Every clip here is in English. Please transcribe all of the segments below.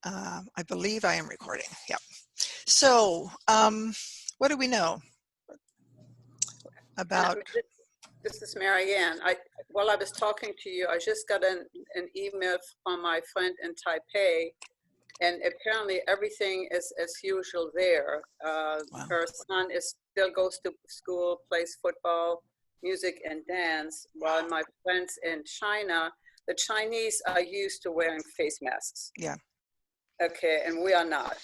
I believe I am recording. Yep. So, what do we know about? This is Mary Ann. While I was talking to you, I just got an email from my friend in Taipei, and apparently everything is as usual there. Wow. Her son still goes to school, plays football, music, and dance, while my friends in China, the Chinese are used to wearing face masks. Yeah. Okay, and we are not.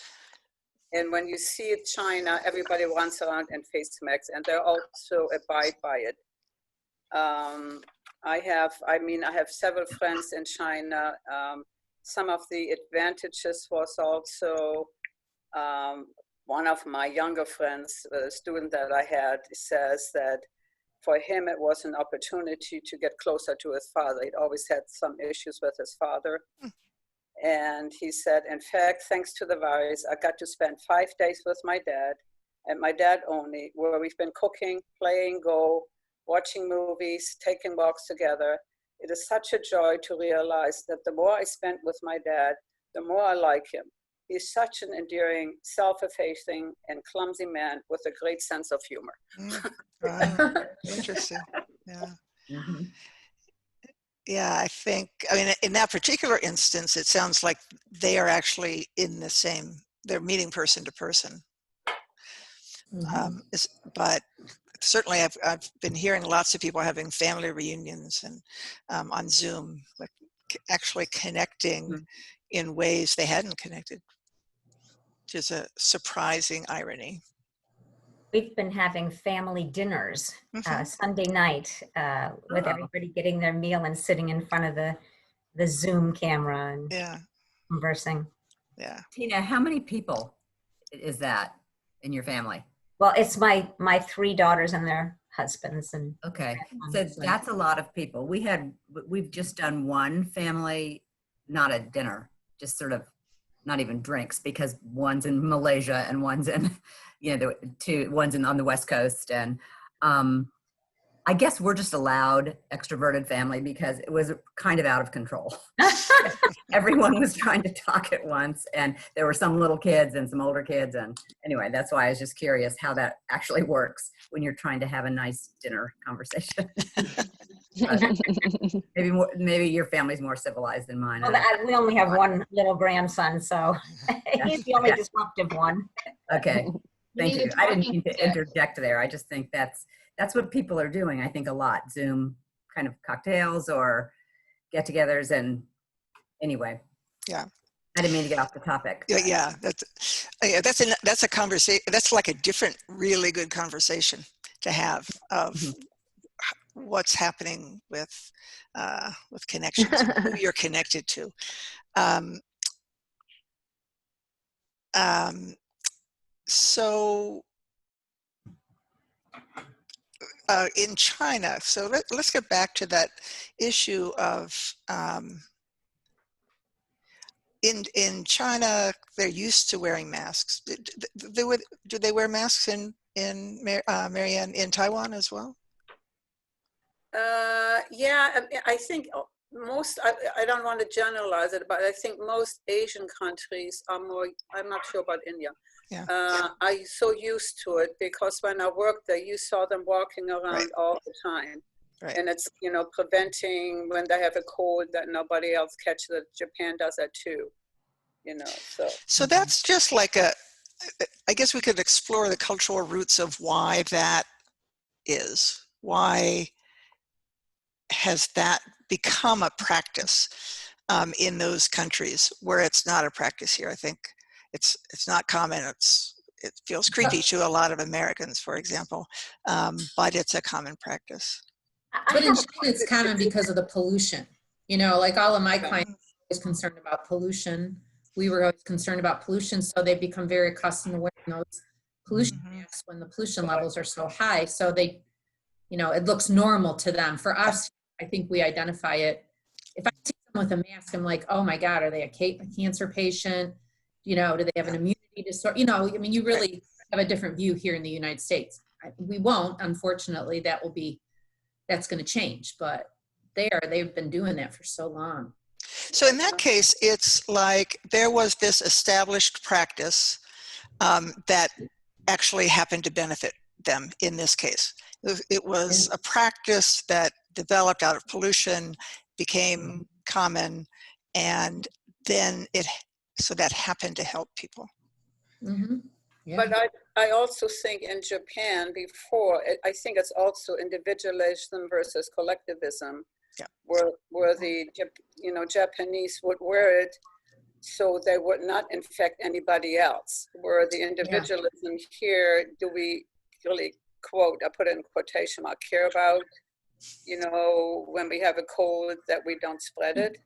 And when you see China, everybody runs around in face masks, and they also abide by it. I have several friends in China. Some of the advantages was also, one of my younger friends, a student that I had, says that for him it was an opportunity to get closer to his father. He'd always had some issues with his father. And he said, in fact, thanks to the virus, I got to spend 5 days with my dad, and my dad only, where we've been cooking, playing Go, watching movies, taking walks together. It is such a joy to realize that the more I spent with my dad, the more I like him. He's such an endearing, self-effacing, and clumsy man with a great sense of humor. Wow. Interesting. Yeah. Mm-hmm. Yeah, I mean, in that particular instance, it sounds like they are actually they're meeting person to person. Mm-hmm. But certainly I've been hearing lots of people having family reunions and on Zoom, like actually connecting in ways they hadn't connected, which is a surprising irony. We've been having family dinners Sunday night with everybody getting their meal and sitting in front of the Zoom camera and conversing. Yeah. Tina, how many people is that in your family? Well, it's my 3 daughters and their husbands. And okay, so that's a lot of people. We've just done one family, not a dinner, just sort of not even drinks, because one's in Malaysia and one's in, one's on the West Coast. And I guess we're just a loud, extroverted family because it was kind of out of control. Everyone was trying to talk at once, and there were some little kids and some older kids. And anyway, that's why I was just curious how that actually works when you're trying to have a nice dinner conversation. maybe your family's more civilized than mine. Well, we only have one little grandson, so he's the only disruptive one. Okay, thank you. I didn't mean to interject there. I just think that's what people are doing. I think a lot, Zoom kind of cocktails or get-togethers, and anyway. Yeah. I didn't mean to get off the topic. Yeah, that's a conversation. That's like a different, really good conversation to have of what's happening with connections, who you're connected to. So in China, so let's get back to that issue of in China, they're used to wearing masks. Do they wear masks in Mary Ann, in Taiwan as well? Yeah, I think most, I don't want to generalize it, but I think most Asian countries are more, I'm not sure about India, are so used to it because when I worked there, you saw them walking around all the time. Right. And it's, preventing when they have a cold that nobody else catches it. Japan does that too, So that's just like I guess we could explore the cultural roots of why that is. Why has that become a practice in those countries where it's not a practice here? I think it's not common. It feels creepy to a lot of Americans, for example, but it's a common practice. But in China, it's common because of the pollution. Like all of my clients are always concerned about pollution. We were always concerned about pollution, so they become very accustomed to wearing those pollution masks when the pollution levels are so high. So they, it looks normal to them. For us, I think we identify it. If I see someone with a mask, I'm like, oh my God, are they a cancer patient? Do they have an immunity disorder? You really have a different view here in the United States. We won't, unfortunately. That's going to change, but they've been doing that for so long. So in that case, it's like there was this established practice that actually happened to benefit them in this case. It was a practice that developed out of pollution, became common, and then so that happened to help people. Mm-hmm. Yeah. But I also think in Japan before, I think it's also individualism versus collectivism, Yeah. where the Japanese would wear it so they would not infect anybody else. Where the individualism here, do we really, quote, I put it in quotation mark, care about, when we have a cold that we don't spread it?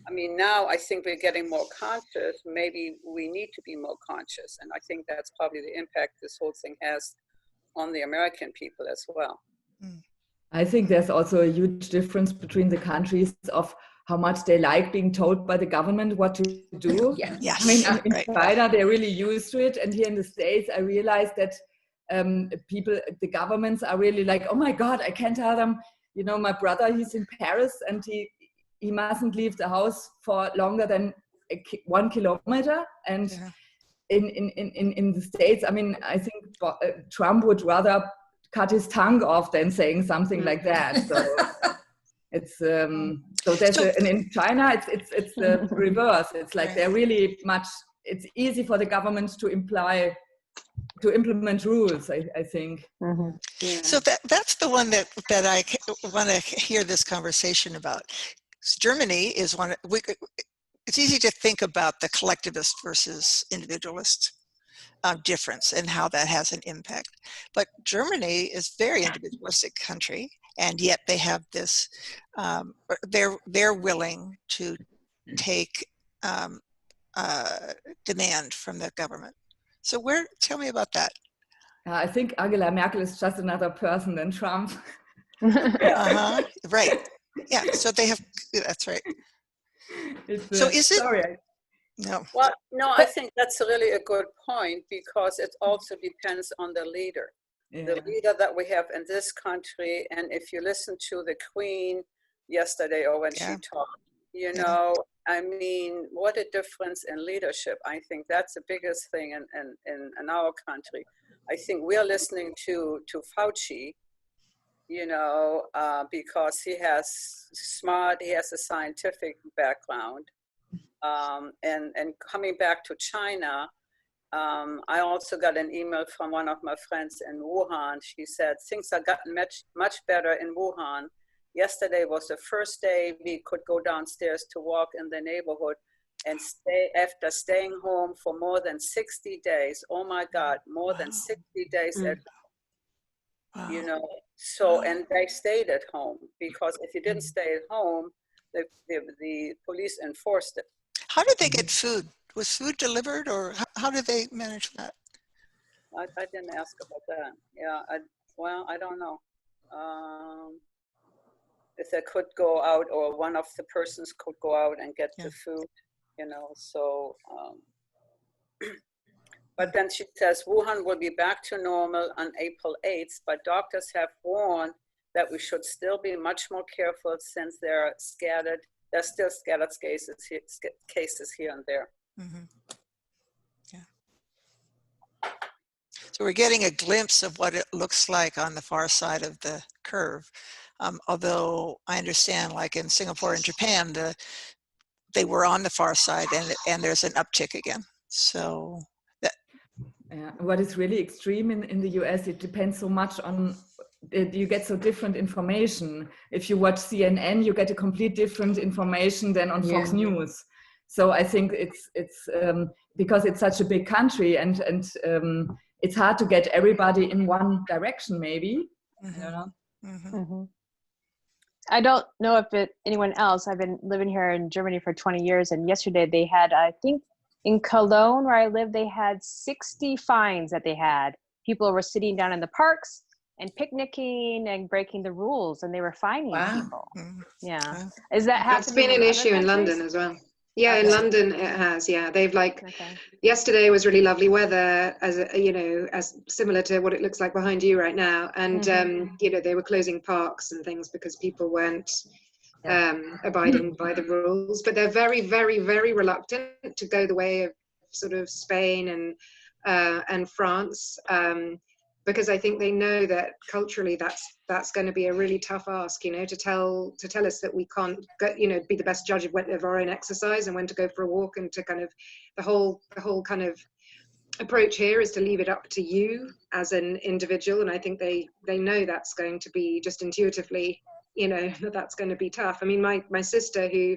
I mean, now I think we're getting more conscious. Maybe we need to be more conscious. And I think that's probably the impact this whole thing has on the American people as well. I think there's also a huge difference between the countries of how much they like being told by the government what to do. Yeah. Yes. I mean, in China, they're really used to it. And here in the States, I realized that the governments are really like, oh my God, I can't tell them, my brother, he's in Paris and he mustn't leave the house for longer than 1 kilometer. And in the States, I mean, I think Trump would rather cut his tongue off than saying something like that. So it's so there's and in China it's the reverse. It's like they're really much. It's easy for the government to implement rules. I think. Mm-hmm. Yeah. So that's the one that I want to hear this conversation about. Germany is one. It's easy to think about the collectivist versus individualist difference and how that has an impact. But Germany is a very individualistic country, and yet they have this. They're willing to take demand from the government. So tell me about that. I think Angela Merkel is just another person than Trump. Right. Yeah. So they have. That's right. So is it? Sorry. No. Well, no, I think that's really a good point because it also depends on the leader. Yeah. The leader that we have in this country, and if you listen to the Queen yesterday or when she talked, I mean, what a difference in leadership. I think that's the biggest thing in our country. I think we are listening to Fauci, because he has a scientific background. And coming back to China, I also got an email from one of my friends in Wuhan. She said things are gotten much better in Wuhan. Yesterday was the first day we could go downstairs to walk in the neighborhood and stay after staying home for more than 60 days. Oh my God, more than 60 days at home. Wow. So, and they stayed at home because if you didn't stay at home, the police enforced it. How did they get food? Was food delivered, or how did they manage that? I didn't ask about that. Yeah, I don't know. If they could go out, or one of the persons could go out and get the food, so. But then she says Wuhan will be back to normal on April 8th, but doctors have warned that we should still be much more careful since there's still scattered cases here and there. Mm-hmm. Yeah. So we're getting a glimpse of what it looks like on the far side of the curve. Although I understand, like in Singapore and Japan, they were on the far side, and there's an uptick again. So what is really extreme in the US, it depends so much on, you get so different information. If you watch CNN, you get a complete different information than on Fox News. So I think it's because it's such a big country and it's hard to get everybody in one direction, maybe. I don't know if anyone else, I've been living here in Germany for 20 years, and yesterday they had, I think in Cologne where I live, they had 60 fines that they had. People were sitting down in the parks and picnicking and breaking the rules, and they were fining people. Yeah. Is that happening? That's been an issue in London as well. Yeah, in London it has. Yeah, they've yesterday was really lovely weather, as similar to what it looks like behind you right now. And they were closing parks and things because people weren't abiding by the rules, but they're very, very, very reluctant to go the way of sort of Spain and France, because I think they know that culturally that's going to be a really tough ask, you know, to tell us that we can't go, you know, be the best judge of our own exercise and when to go for a walk, and to kind of the whole kind of approach here is to leave it up to you as an individual. And I think they know that's going to be, just intuitively, you know, that's going to be tough. I mean, my sister, who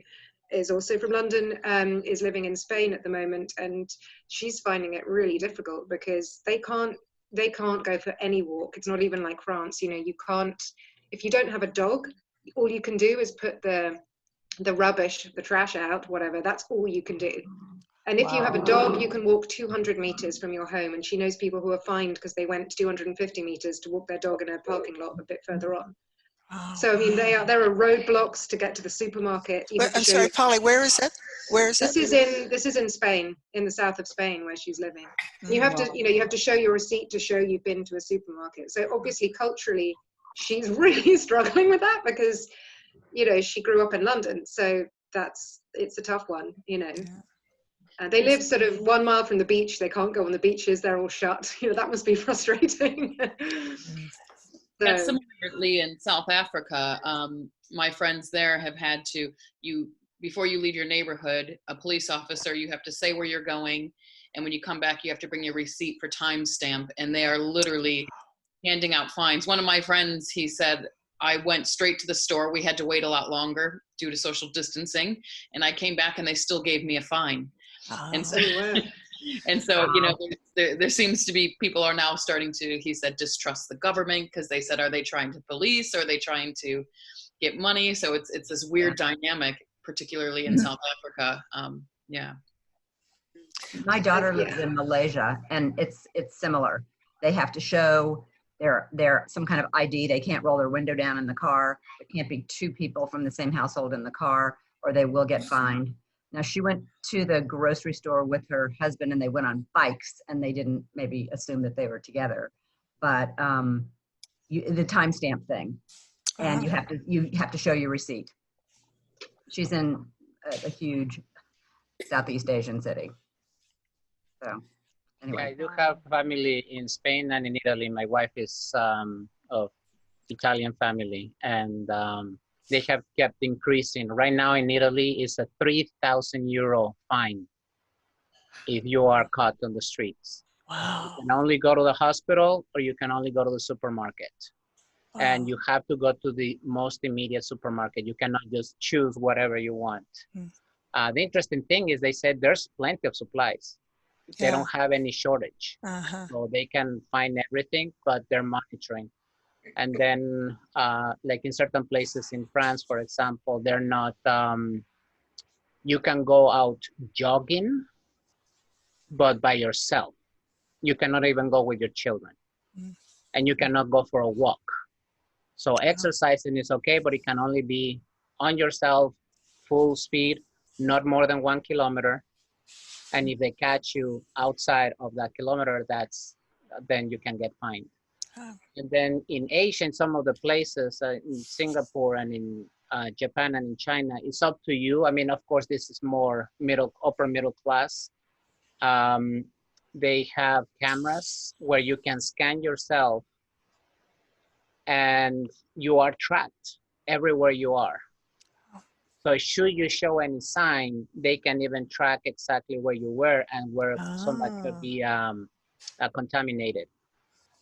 is also from London, is living in Spain at the moment, and she's finding it really difficult because they can't go for any walk. It's not even like France, you know, you can't, if you don't have a dog, all you can do is put the rubbish, the trash out, whatever, that's all you can do. And if you have a dog, you can walk 200 meters from your home. And she knows people who are fined because they went 250 meters to walk their dog in a parking lot a bit further on. So, I mean, there are roadblocks to get to the supermarket. I'm sorry, Polly, where is it? Where is it? This is in Spain, in the south of Spain, where she's living. You have to, you know, you have to show your receipt to show you've been to a supermarket. So obviously, culturally, she's really struggling with that because, you know, she grew up in London. So it's a tough one, you know. They live sort of 1 mile from the beach. They can't go on the beaches. They're all shut. You know, that must be frustrating. And similarly in South Africa, my friends there have had to, before you leave your neighborhood, a police officer, you have to say where you're going. And when you come back, you have to bring your receipt for timestamp. And they are literally handing out fines. One of my friends, he said, I went straight to the store. We had to wait a lot longer due to social distancing. And I came back and they still gave me a fine. And so, you know, there seems to be, people are now starting to, he said, distrust the government because they said, are they trying to police? Or are they trying to get money? So it's this weird dynamic, particularly in South Africa. Yeah. My daughter lives in Malaysia, and it's similar. They have to show their some kind of ID. They can't roll their window down in the car. There can't be 2 people from the same household in the car, or they will get fined. Now, she went to the grocery store with her husband, and they went on bikes, and they didn't maybe assume that they were together. But the timestamp thing, and you have to show your receipt. She's in a huge Southeast Asian city. So anyway. Yeah, I do have family in Spain and in Italy. My wife is of Italian family, and they have kept increasing. Right now in Italy, it's a 3,000 euro fine if you are caught on the streets. Wow. You can only go to the hospital, or you can only go to the supermarket. Wow. And you have to go to the most immediate supermarket. You cannot just choose whatever you want. The interesting thing is they said there's plenty of supplies. They don't have any shortage. So they can find everything, but they're monitoring. And then like in certain places in France, for example, they're not, you can go out jogging, but by yourself. You cannot even go with your children. And you cannot go for a walk. So exercising is okay, but it can only be on yourself, full speed, not more than 1 kilometer. And if they catch you outside of that kilometer, then you can get fined. And then in Asia, in some of the places, in Singapore and in Japan and in China, it's up to you. I mean, of course, this is more upper middle class. They have cameras where you can scan yourself and you are tracked everywhere you are. So should you show any sign, they can even track exactly where you were and where somebody could be contaminated.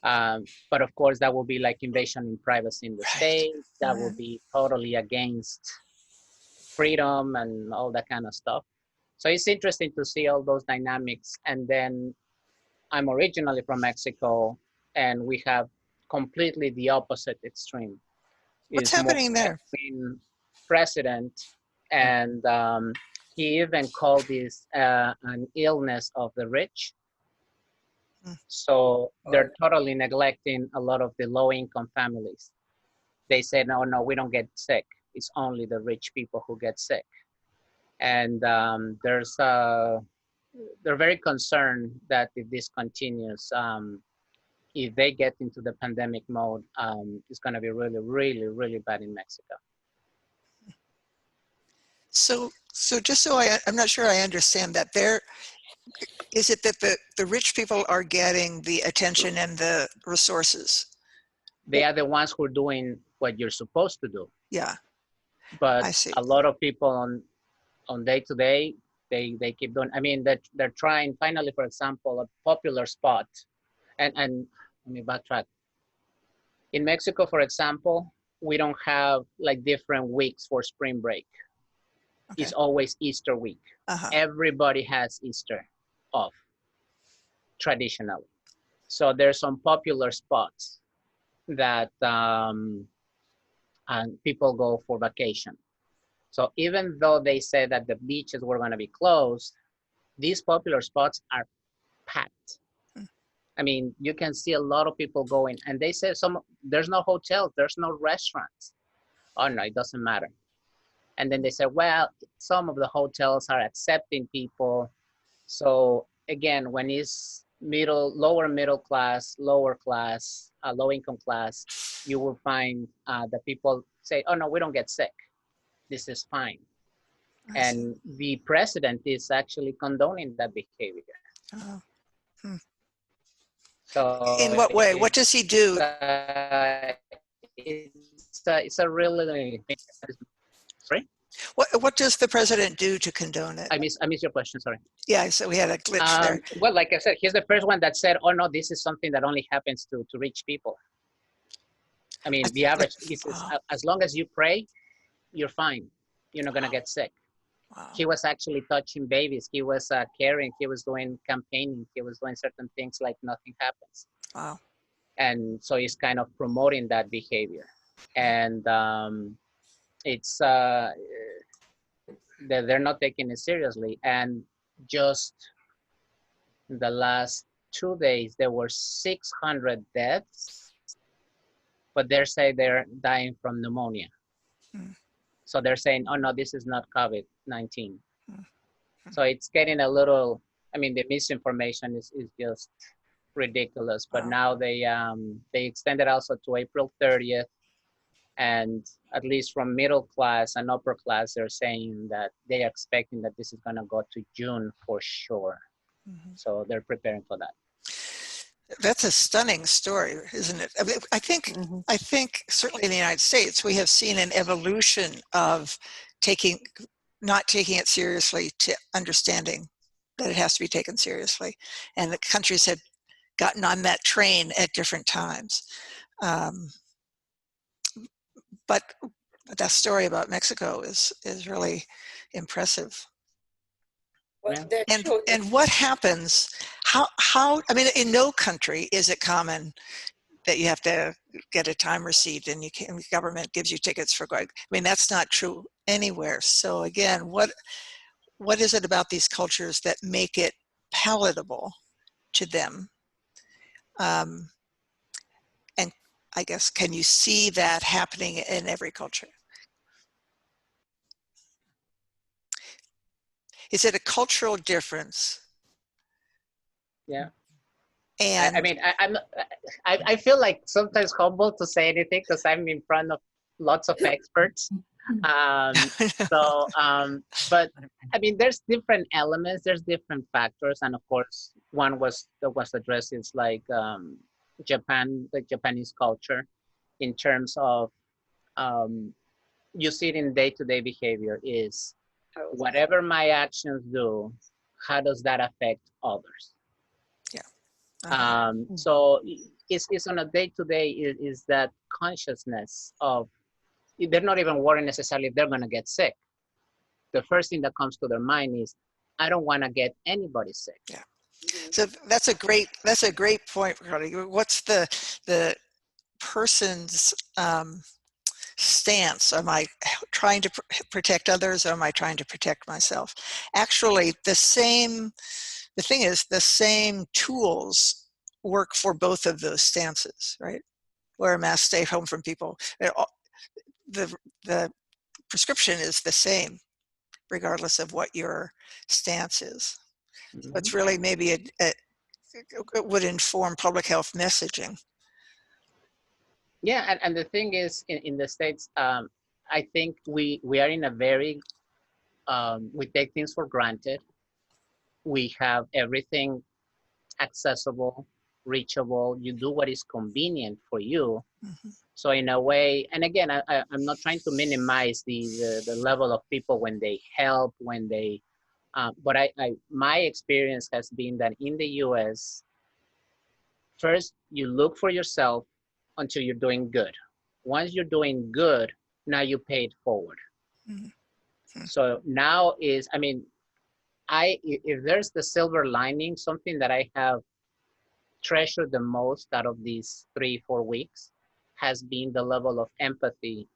But of course, that will be like invasion in privacy in the state. That will be totally against freedom and all that kind of stuff. So it's interesting to see all those dynamics. And then I'm originally from Mexico, and we have completely the opposite extreme. What's happening there? President, and he even called this an illness of the rich. So they're totally neglecting a lot of the low-income families. They say, no, we don't get sick. It's only the rich people who get sick. And they're very concerned that if this continues, if they get into the pandemic mode, it's going to be really, really, really bad in Mexico. So just so I'm not sure I understand that. Is it that the rich people are getting the attention and the resources? They are the ones who are doing what you're supposed to do. Yeah, But I see. a lot of people on day to day, they keep doing. I mean, they're trying. Finally, for example, a popular spot, and let me backtrack. In Mexico, for example, we don't have like different weeks for spring break. Okay. It's always Easter week. Everybody has Easter off traditionally. So there's some popular spots that and people go for vacation. So even though they say that the beaches were going to be closed, these popular spots are packed. I mean, you can see a lot of people going, and they say there's no hotels, there's no restaurants. Oh no, it doesn't matter. And then they say, well, some of the hotels are accepting people. So again, when it's lower middle class, lower class, low income class, you will find that people say, oh no, we don't get sick. This is fine. And the president is actually condoning that behavior. So in what way? What does he do? It's a really, sorry? What does the president do to condone it? I miss your question, sorry. Yeah, so we had a glitch there. Well, like I said, he's the first one that said, oh no, this is something that only happens to rich people. I mean, the average, as long as you pray, you're fine. You're not gonna get sick. Wow. He was actually touching babies. He was caring. He was doing campaigning. He was doing certain things like nothing happens. Wow. And so he's kind of promoting that behavior. And it's they're not taking it seriously. And just in the last 2 days, there were 600 deaths, but they're saying they're dying from pneumonia. So they're saying, oh no, this is not COVID-19. So it's getting a little, I mean, the misinformation is just ridiculous. But now they extended also to April 30th. And at least from middle class and upper class, they're saying that they're expecting that this is going to go to June for sure. So they're preparing for that. That's a stunning story, isn't it? I mean, I think certainly in the United States, we have seen an evolution of not taking it seriously to understanding that it has to be taken seriously. And the countries had gotten on that train at different times. But that story about Mexico is really impressive. Well, and what happens, how, I mean, in no country is it common that you have to get a time receipt and the government gives you tickets for going. I mean, that's not true anywhere. So again, what is it about these cultures that make it palatable to them? And I guess, can you see that happening in every culture? Is it a cultural difference? Yeah. And I mean, I feel like sometimes humble to say anything because I'm in front of lots of experts. But I mean, there's different elements, there's different factors, and of course, one that was addressed is like Japan, the Japanese culture, in terms of you see it in day-to-day behavior is whatever my actions do, how does that affect others? So it's on a day-to-day is that consciousness of, they're not even worried necessarily if they're going to get sick. The first thing that comes to their mind is, I don't want to get anybody sick. Yeah. So that's a great point, Ricardo. What's the person's stance? Am I trying to protect others, or am I trying to protect myself? Actually, the thing is, the same tools work for both of those stances, right? Wear a mask, stay home from people. The prescription is the same, regardless of what your stance is. So it's really maybe it would inform public health messaging. Yeah, and the thing is, in the States, I think we are in a very we take things for granted. We have everything accessible, reachable. You do what is convenient for you. Mm-hmm. So in a way, and again, I'm not trying to minimize the level of people when they help, when they, but my experience has been that in the US, first you look for yourself until you're doing good. Once you're doing good, now you pay it forward. Mm-hmm. So now is, I mean, if there's the silver lining, something that I have treasured the most out of these 3-4 weeks has been the level of empathy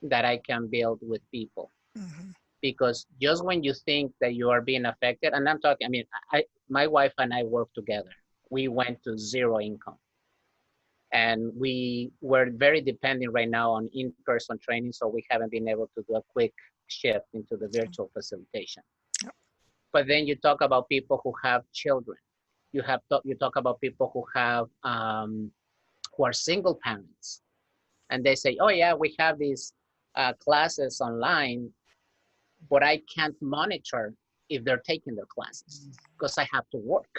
that I can build with people. Mm-hmm. Because just when you think that you are being affected, and I'm talking, I mean, my wife and I work together. We went to 0 income. And we were very dependent right now on in-person training, so we haven't been able to do a quick shift into the virtual facilitation. Yep. But then you talk about people who have children. You talk about people who have who are single parents, and they say, "Oh yeah, we have these classes online, but I can't monitor if they're taking their classes because I have to work."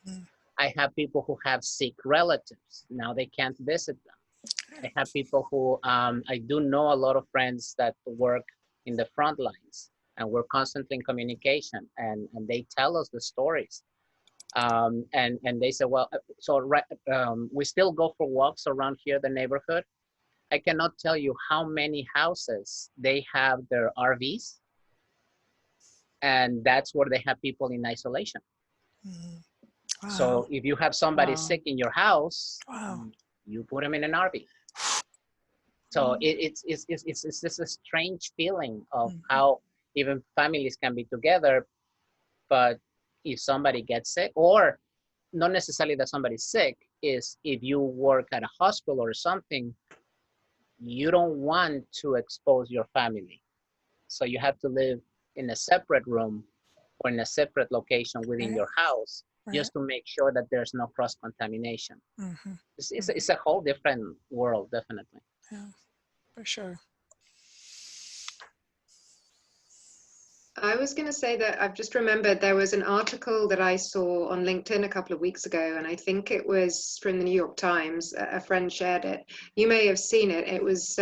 Mm. I have people who have sick relatives. Now they can't visit them. I have people who, I do know a lot of friends that work in the front lines, and we're constantly in communication, and they tell us the stories. And they say, well, so we still go for walks around here, the neighborhood. I cannot tell you how many houses they have their RVs, and that's where they have people in isolation. Mm-hmm. Wow. So if you have somebody sick in your house, you put them in an RV. So it's just a strange feeling of how even families can be together, but if somebody gets sick, or not necessarily that somebody's sick, is if you work at a hospital or something, you don't want to expose your family. So you have to live in a separate room or in a separate location within your house. Right. Just to make sure that there's no cross-contamination. Mm-hmm. It's a whole different world, definitely. Yeah, for sure. I was going to say that I've just remembered there was an article that I saw on LinkedIn a couple of weeks ago, and I think it was from the New York Times. A friend shared it. You may have seen it. It was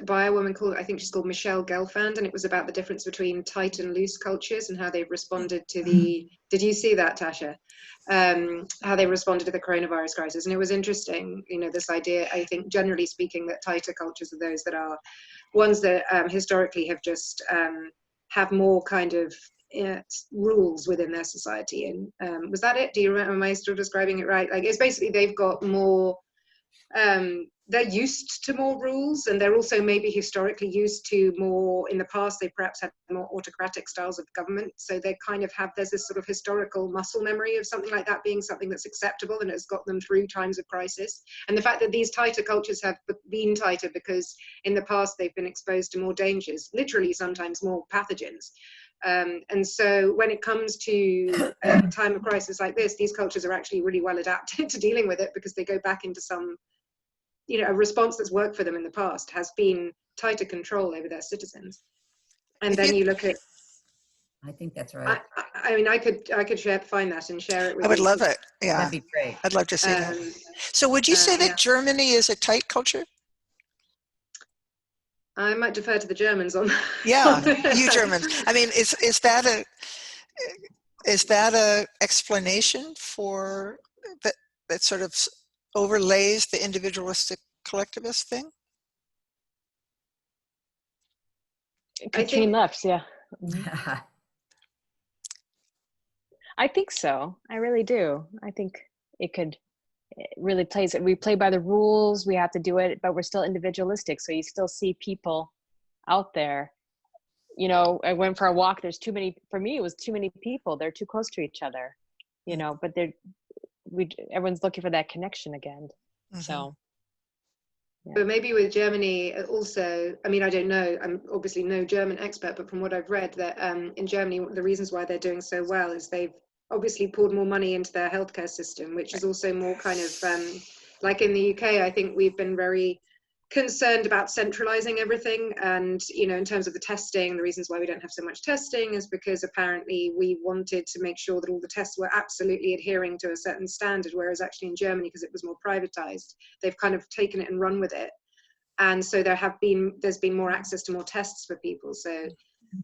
by a woman called, I think she's called Michelle Gelfand, and it was about the difference between tight and loose cultures and how they've responded to the, did you see that, Tasha? How they responded to the coronavirus crisis. And it was interesting, you know, this idea, I think generally speaking, that tighter cultures are those that are ones that historically have just have more kind of rules within their society. And was that it? Do you remember, am I still describing it right? Like, it's basically they've got more, they're used to more rules, and they're also maybe historically used to more, in the past they perhaps had more autocratic styles of government, so they kind of have, there's this sort of historical muscle memory of something like that being something that's acceptable and has got them through times of crisis. And the fact that these tighter cultures have been tighter because in the past they've been exposed to more dangers, literally sometimes more pathogens. And so when it comes to a time of crisis like this, these cultures are actually really well adapted to dealing with it, because they go back into some, you know, a response that's worked for them in the past has been tighter control over their citizens. And then you look at, I think that's right. I mean, I could find that and share it with you. I would love it. Yeah, that'd be great. I'd love to see that. So would you say that Germany is a tight culture? I might defer to the Germans on that. Yeah, you Germans. I mean, is that a explanation for that sort of overlays the individualistic collectivist thing? Katrine left, yeah. I think so. I really do. I think it really plays it. We play by the rules. We have to do it, but we're still individualistic. So you still see people out there. You know, I went for a walk. There's too many. For me, it was too many people. They're too close to each other. You know, but everyone's looking for that connection again. Mm-hmm. So. Yeah. But maybe with Germany also, I mean, I don't know, I'm obviously no German expert, but from what I've read, that in Germany, the reasons why they're doing so well is they've obviously poured more money into their healthcare system, which is also more kind of, like in the UK, I think we've been very concerned about centralizing everything. And, you know, in terms of the testing, the reasons why we don't have so much testing is because apparently we wanted to make sure that all the tests were absolutely adhering to a certain standard, whereas actually in Germany, because it was more privatized, they've kind of taken it and run with it. And so there's been more access to more tests for people. So,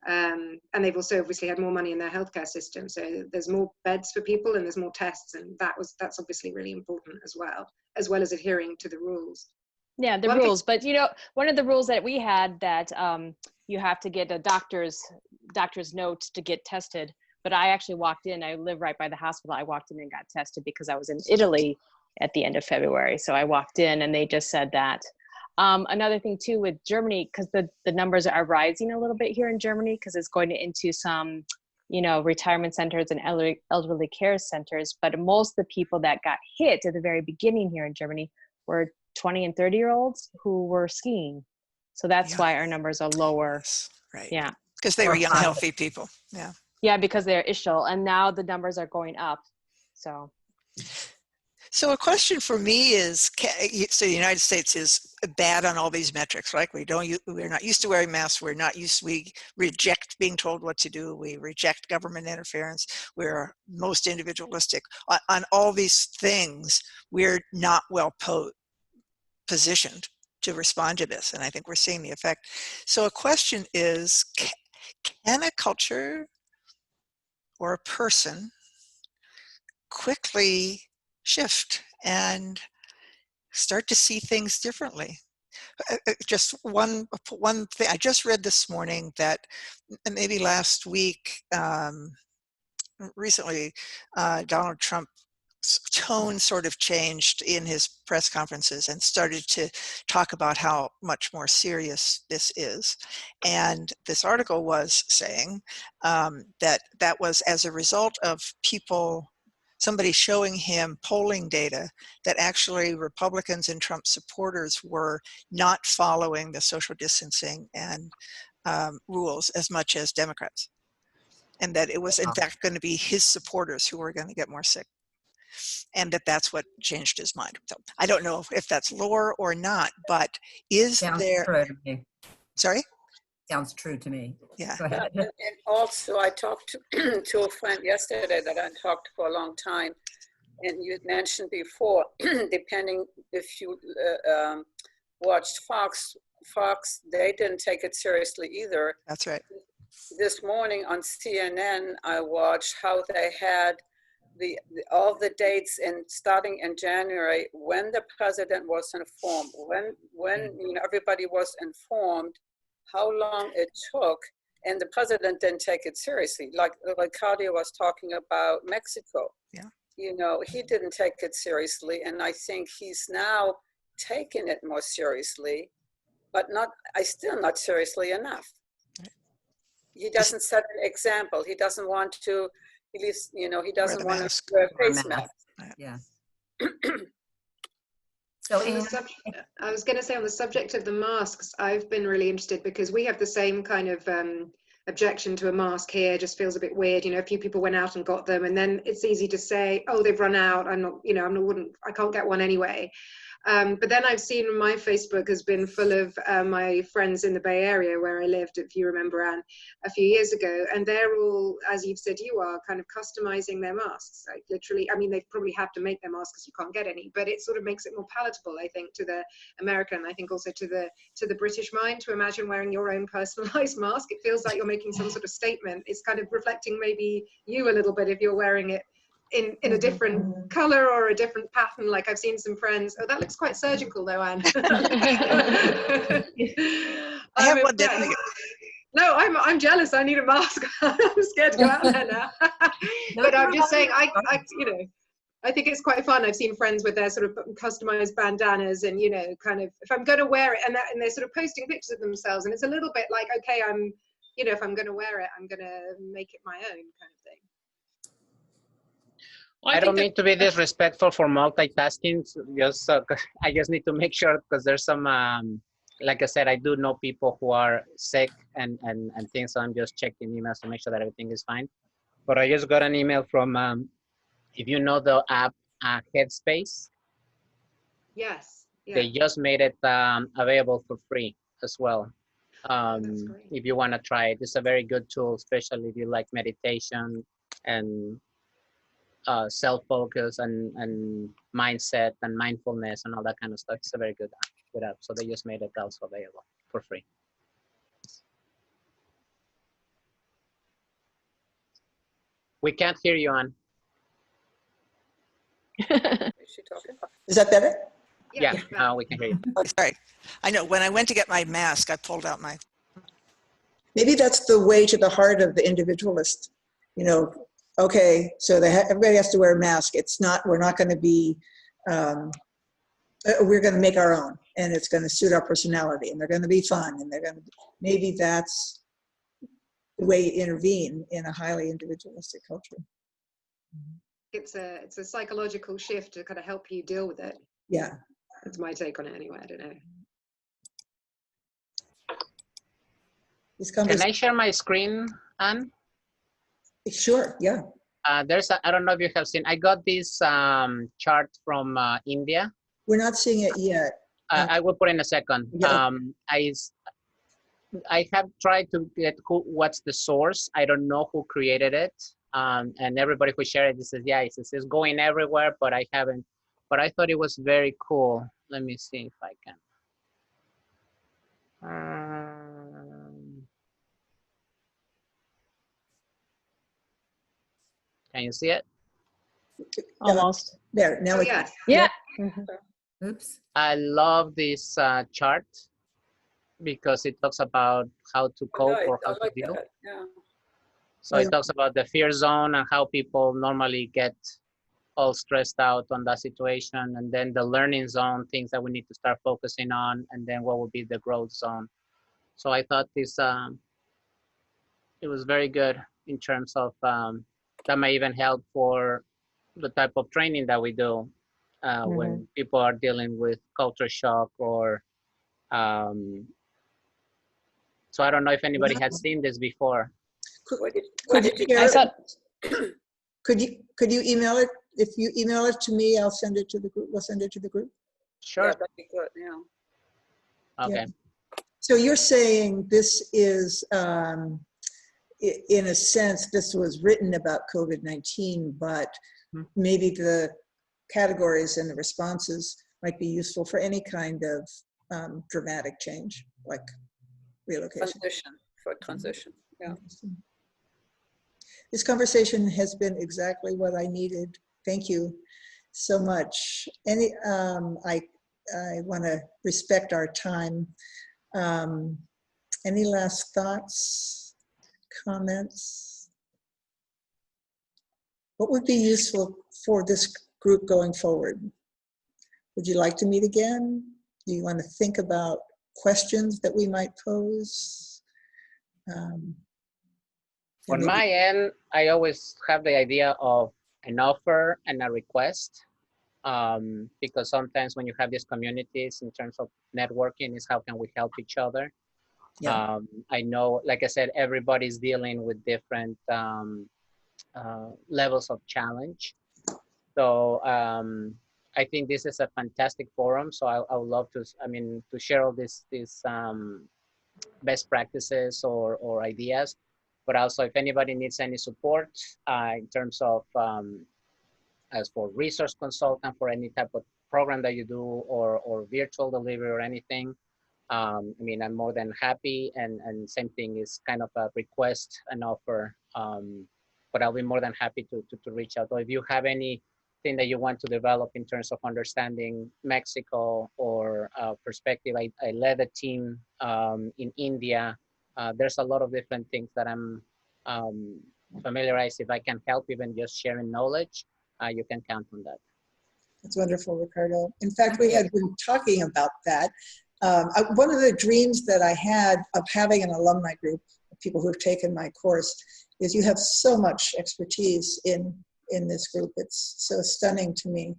and they've also obviously had more money in their healthcare system. So there's more beds for people and there's more tests. And that's obviously really important as well as adhering to the rules. Yeah, the rules. But, you know, one of the rules that we had that you have to get a doctor's note to get tested. But I actually walked in. I live right by the hospital. I walked in and got tested because I was in Italy at the end of February. So I walked in and they just said that. Another thing too with Germany, because the numbers are rising a little bit here in Germany because it's going into some, you know, retirement centers and elderly care centers. But most of the people that got hit at the very beginning here in Germany were 20 and 30-year-olds who were skiing. So that's why our numbers are lower. Right. Yeah. Because they were young, healthy people. Yeah. Yeah, because they're Ischel. And now the numbers are going up. So a question for me is, so the United States is bad on all these metrics, right? We're not used to wearing masks. We reject being told what to do. We reject government interference. We're most individualistic. On all these things, we're not well positioned to respond to this. And I think we're seeing the effect. So a question is, can a culture or a person quickly shift and start to see things differently? Just one thing I just read this morning, that maybe last week, recently, Donald Trump's tone sort of changed in his press conferences and started to talk about how much more serious this is. And this article was saying that was as a result of somebody showing him polling data that actually Republicans and Trump supporters were not following the social distancing and rules as much as Democrats. And that it was in fact going to be his supporters who were going to get more sick. And that's what changed his mind. So I don't know if that's lore or not, but Sounds true to me. Sorry? Sounds true to me. Yeah. Go ahead. And also, I talked to a friend yesterday that I talked for a long time, and you had mentioned before, depending if you watched Fox, they didn't take it seriously either. That's right. This morning on CNN, I watched how they had all the dates and starting in January when the president was informed, when you know everybody was informed, how long it took, and the president didn't take it seriously. Like Claudia was talking about Mexico. Yeah. You know, he didn't take it seriously, and I think he's now taking it more seriously, but still not seriously enough. He doesn't set an example. He doesn't want to. He doesn't want to wear a face mask. Yeah. So I was going to say, on the subject of the masks, I've been really interested because we have the same kind of objection to a mask here. It just feels a bit weird. You know, a few people went out and got them, and then it's easy to say, oh, they've run out. I can't get one anyway. But then I've seen my Facebook has been full of my friends in the Bay Area where I lived, if you remember, Anne, a few years ago. And they're all, as you've said, you are kind of customizing their masks. Like literally, I mean, they probably have to make their masks because you can't get any, but it sort of makes it more palatable, I think, to the American, I think also to the British mind, to imagine wearing your own personalized mask. It feels like you're making some sort of statement. It's kind of reflecting maybe you a little bit if you're wearing it in a different color or a different pattern. Like I've seen some friends, oh, that looks quite surgical though, Anne. I have one that no, I'm jealous. I need a mask. I'm scared to go out there now. But I'm just saying, I think it's quite fun. I've seen friends with their sort of customized bandanas and, you know, kind of, if I'm going to wear it, and they're sort of posting pictures of themselves, and it's a little bit like, okay, if I'm going to wear it, I'm going to make it my own kind of thing. Well, I don't mean to be disrespectful for multitasking. I just need to make sure, because there's some, like I said, I do know people who are sick and things. So I'm just checking emails to make sure that everything is fine. But I just got an email from, if you know the app Headspace. Yes. They just made it available for free as well. If you want to try it, it's a very good tool, especially if you like meditation and self-focus and mindset and mindfulness and all that kind of stuff. It's a very good app. So they just made it also available for free. We can't hear you, Ann. Is she talking? Is that better? Yeah, we can hear you. Oh, sorry. I know when I went to get my mask, I pulled out my. Maybe that's the way to the heart of the individualist. You know, okay, so everybody has to wear a mask. It's not, we're not going to be, we're going to make our own, and it's going to suit our personality, and they're going to be fun, and they're going to, maybe that's the way you intervene in a highly individualistic culture. It's a psychological shift to kind of help you deal with it. Yeah. That's my take on it anyway. I don't know. Can I share my screen, Ann? Sure, yeah. I don't know if you have seen, I got this chart from India. We're not seeing it yet. I will put in a second. Yeah. I have tried to get what's the source. I don't know who created it. And everybody who shared it says, yeah, it's going everywhere, but I haven't. But I thought it was very cool. Let me see if I can. Can you see it? Almost. There, now we can. Yeah. Oops. I love this chart because it talks about how to cope or how to deal. Yeah. So it talks about the fear zone and how people normally get all stressed out on that situation, and then the learning zone, things that we need to start focusing on, and then what would be the growth zone. So I thought this, it was very good in terms of, that may even help for the type of training that we do when people are dealing with culture shock or, so I don't know if anybody has seen this before. Could you email it? If you email it to me, I'll send it to the group. We'll send it to the group. Sure. Yeah, that'd be good. Yeah. Okay. Yeah. So you're saying this is, in a sense, this was written about COVID-19, but maybe the categories and the responses might be useful for any kind of dramatic change, like relocation. Transition. Yeah. This conversation has been exactly what I needed. Thank you so much. I want to respect our time. Any last thoughts, comments? What would be useful for this group going forward? Would you like to meet again? Do you want to think about questions that we might pose? On my end, I always have the idea of an offer and a request, because sometimes when you have these communities in terms of networking is how can we help each other. Yeah. I know, like I said, everybody's dealing with different levels of challenge. So I think this is a fantastic forum. So I would love to, to share all these best practices or ideas. But also, if anybody needs any support in terms of, as for resource consultant for any type of program that you do or virtual delivery or anything, I'm more than happy. And same thing is kind of a request and offer. But I'll be more than happy to reach out. Or if you have anything that you want to develop in terms of understanding Mexico or perspective, I led a team in India. There's a lot of different things that I'm familiarized. If I can help, even just sharing knowledge, you can count on that. That's wonderful, Ricardo. In fact, we had been talking about that. One of the dreams that I had of having an alumni group of people who have taken my course is you have so much expertise in this group. It's so stunning to me.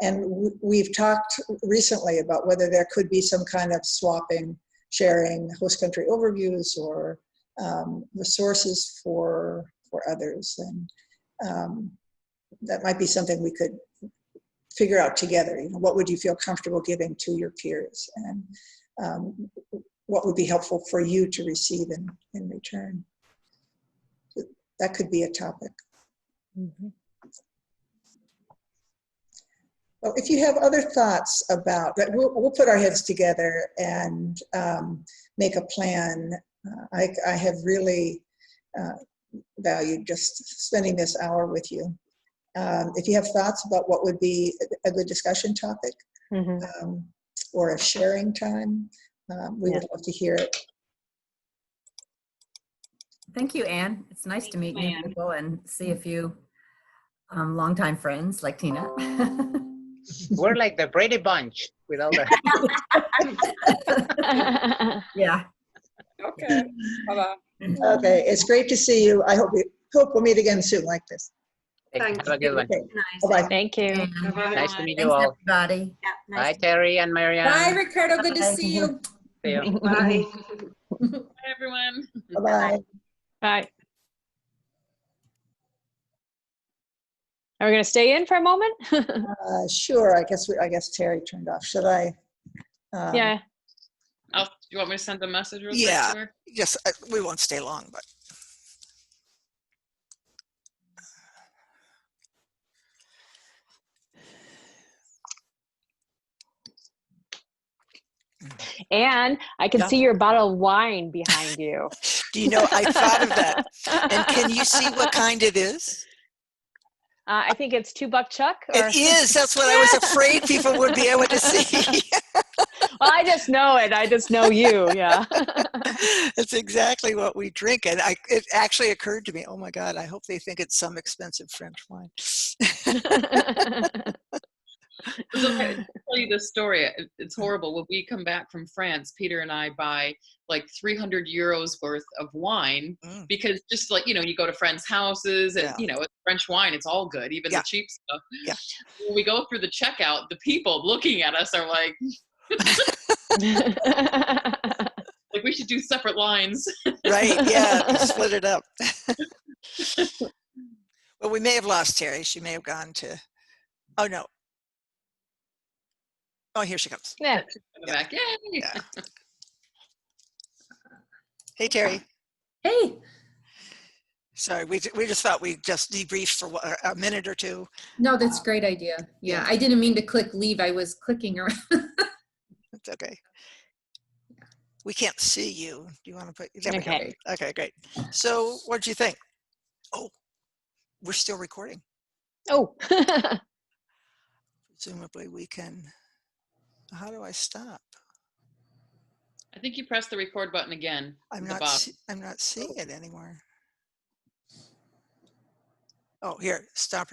And we've talked recently about whether there could be some kind of swapping, sharing host country overviews or resources for others. And that might be something we could figure out together, you know, what would you feel comfortable giving to your peers, and what would be helpful for you to receive in return. That could be a topic. Mm-hmm. Well, if you have other thoughts about that, we'll put our heads together and make a plan. I have really valued just spending this hour with you. If you have thoughts about what would be a good discussion topic, Mm-hmm. or a sharing time, we would love to hear it. Thank you, Anne. It's nice to meet new people and see a few longtime friends like Tina. We're like the Brady Bunch with all the. Yeah. Okay. Bye-bye. Okay, it's great to see you. I hope we'll meet again soon like this. Have a good one. Okay. Nice. Bye-bye. Thank you. Bye-bye. Nice to meet you Thanks, all. everybody. Yeah, nice Bye, to- Terry and Marianne. Bye, Ricardo. Good to Bye. see you. See you. Bye. Bye, everyone. Bye-bye. Bye. Are we going to stay in for a moment? Sure, I guess Terry turned off. Should I? Yeah. You want me to send a message real Yeah. quick to her? Yes, we won't stay long, but. And I can Yeah. see your bottle of wine behind you. Do you know, I thought of that. And can you see what kind it is? I think it's $2 Chuck. Or... It is. That's what I was afraid people would be able to see. Well, I just know it. I just know you. Yeah. That's exactly what we drink. And it actually occurred to me, oh my God, I hope they think it's some expensive French wine. So I'll tell you this story. It's horrible. When we come back from France, Peter and I buy like 300 euros worth of wine because just like, you know, you go to friends' houses and, you know, it's French wine, it's all good, even the cheap stuff. Yeah. When we go through the checkout, the people looking at us are like, like we should do separate lines. Right. Yeah. Split it up. Well, we may have lost Terry. She may have gone to, oh no. Oh, here she comes. Yeah. Back. Yay. Yeah. Hey, Terry. Hey. Sorry, we just thought we'd just debrief for a minute or two. No, that's a great idea. Yeah, I didn't mean to click leave. I was clicking around. It's okay. We can't see you. Do you want to put? Okay. Okay, great. So, what do you think? Oh, we're still recording. Oh. Presumably, we can. How do I stop? I think you press the record button again. I'm at the not. bottom. I'm not seeing it anymore. Oh, here. Stop.